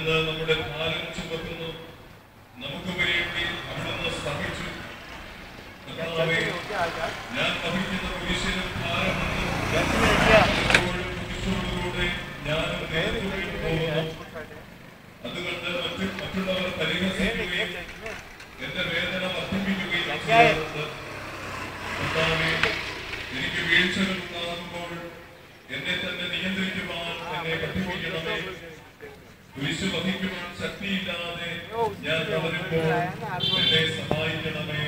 അവിടുന്ന് നമ്മുടെ ഭാരം ചുമക്കുന്നു. നമുക്ക് വേണ്ടി അവിടുന്ന് സഹിച്ചു. ഞാൻ വഹിക്കുന്ന കുരിശിനും ഭാരമുണ്ട്. കുരിശോടുകൂടെ ഞാനും നേരിട്ട് പോകുന്നു. അതുകൊണ്ട് മറ്റുള്ളവർ പരിഹസിക്കുകയും എന്റെ വേദന വർദ്ധിപ്പിക്കുകയും ചെയ്യാറുണ്ട്. എനിക്ക് വീഴ്ചകൾ ഉണ്ടാകുമ്പോൾ എന്നെ തന്നെ നിയന്ത്രിക്കുവാൻ എന്നെ പഠിപ്പിക്കണമേ. കുരിശ് വഹിക്കുവാൻ ശക്തിയില്ലാതെ ഞാൻ വളരുമ്പോൾ എന്നെ സഹായിക്കണമേ.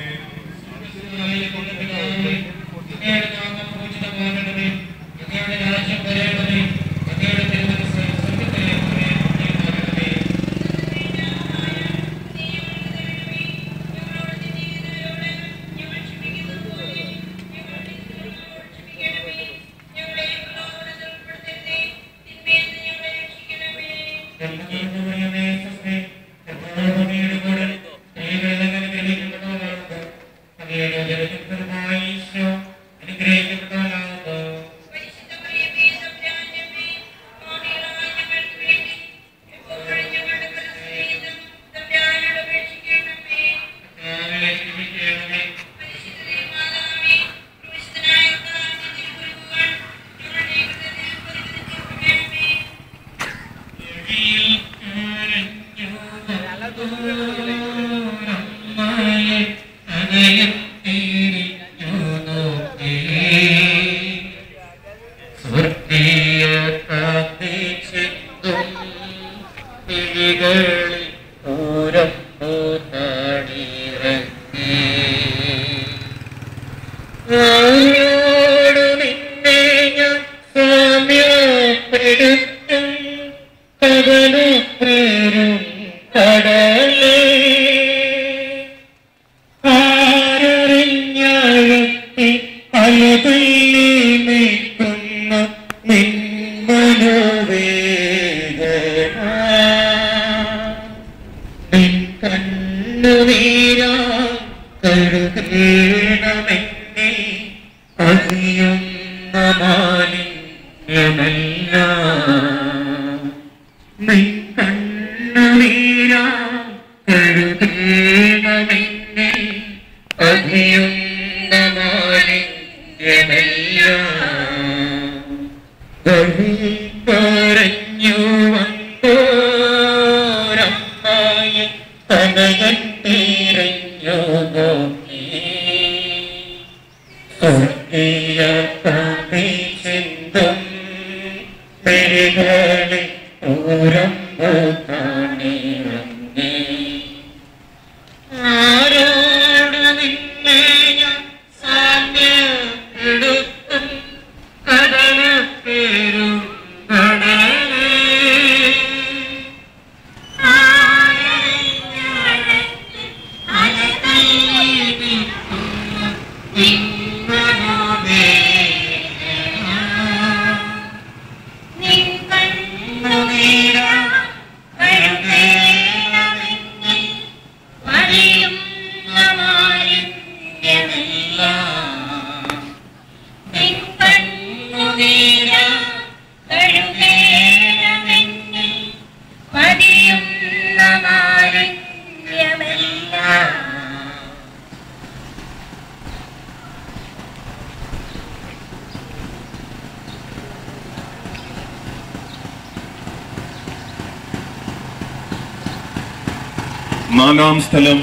നാലാം സ്ഥലം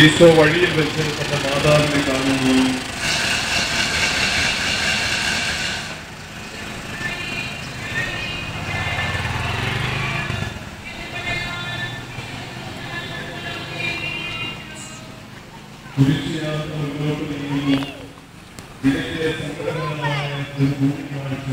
ഈശോ വഴിയിൽ വെച്ച് തന്റെ മാതാവിനെ കാണുന്നു. കുരിശുയാത്ര മുന്നോട്ട് നീങ്ങുന്നു. ഇതിലെ സങ്കടകരമായ ഒരു ഭൂമിക്കാഴ്ച